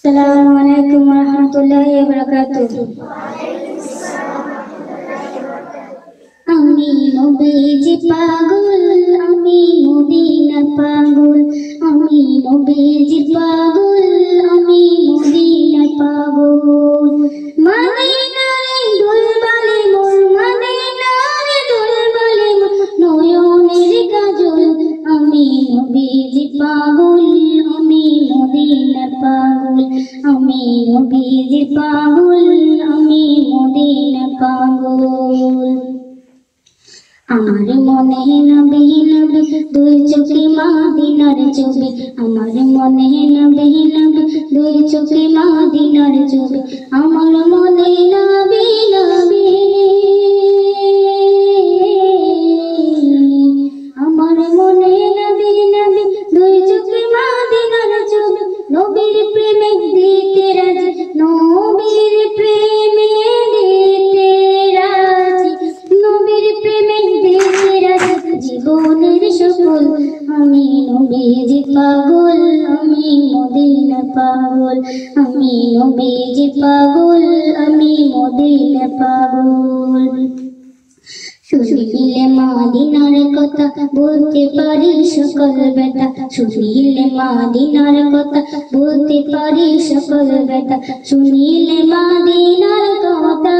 Assalamualaikum warahmatullahi wabarakatuh. আমি নবীজি পাগল, আমি মদিনা পাগল, আমি নবীজি পাগল, আমি মদিনা পাগল। মদিনারে দুলবালে মোর, মদিনারে দুলবালে মোর নয়নের কাজল। আমি নবীজি পাগল, আমি মদিনা পাগল, আমি নবীজি পাগল, আমি মদিনা পাগল। আমার মনে নবী নবী দুই চোখে মদিনার ছবি, আমার মনে নবী নবী দুই চোখে মদিনার ছবি, আমার মনে নবী নবী, আমার মনে নবী নবী দুই চোখে মদিনার ছবি। নবীর প্রেমে দিতে রাজি, নবীর প্রেমে দিতে রাজি, নবীর প্রেমে দিতে রাজি জীবনের সকল। আমি নবীজি পাগল, আমি মদিনা পাগল, আমি নবীজি পাগল, আমি মদিনা পাগল। শুনিলে মদিনার কথা বলতে পারি সকল ব্যথা, শুনিলে মদিনার কথা বলতে পারি সকল ব্যথা, শুনিলে মদিনার কথা,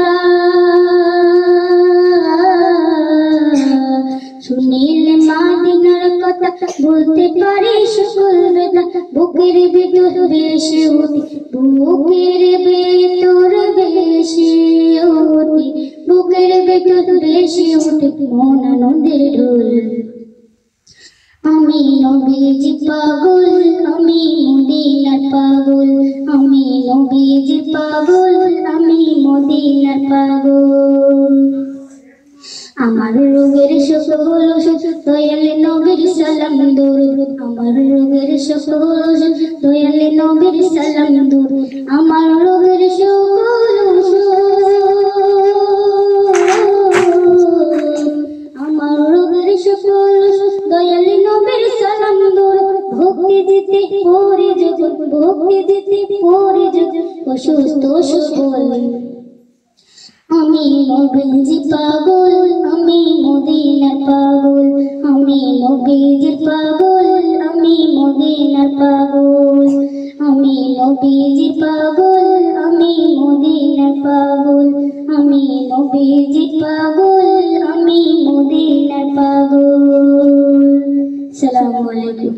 শুনিলে মদিনার কথা বলতে পারি সকল ব্যথা। বুকের ভিতর বেশি উঠি, বুকের ভিতর বেশি উঠি, বুকের ভিতর বেশি উঠি মন আনন্দের ঢোল। আমি নবীজি পাগল, আমি মদিনার পাগল, আমি নবীজি পাগল, আমি মদিনার পাগল। আমার রোগের সকল ওষুধ দয়ালে নবীর সালাম দরুদ, আমার রোগের সকল ওষুধ দয়ালে নবীর সালাম দরুদ, আমার রোগের সকল ওষুধ, আমার রোগের সকল ওষুধ দয়ালে নবীর সালাম দরুদ। ভক্তি দিতে পরে যখন, ভক্তি দিতে পরে যখন অসুস্থ সবল। আমি নবীজি পাগল, আমি মদিনার পাগল, আমি নবীজি পাগল, আমি মদিনার পাগল, আমি নবীজি পাগল, আমি মদিনার পাগল, আমি নবীজি পাগল, আমি মদিনার পাগল। আসসালামু আলাইকুম।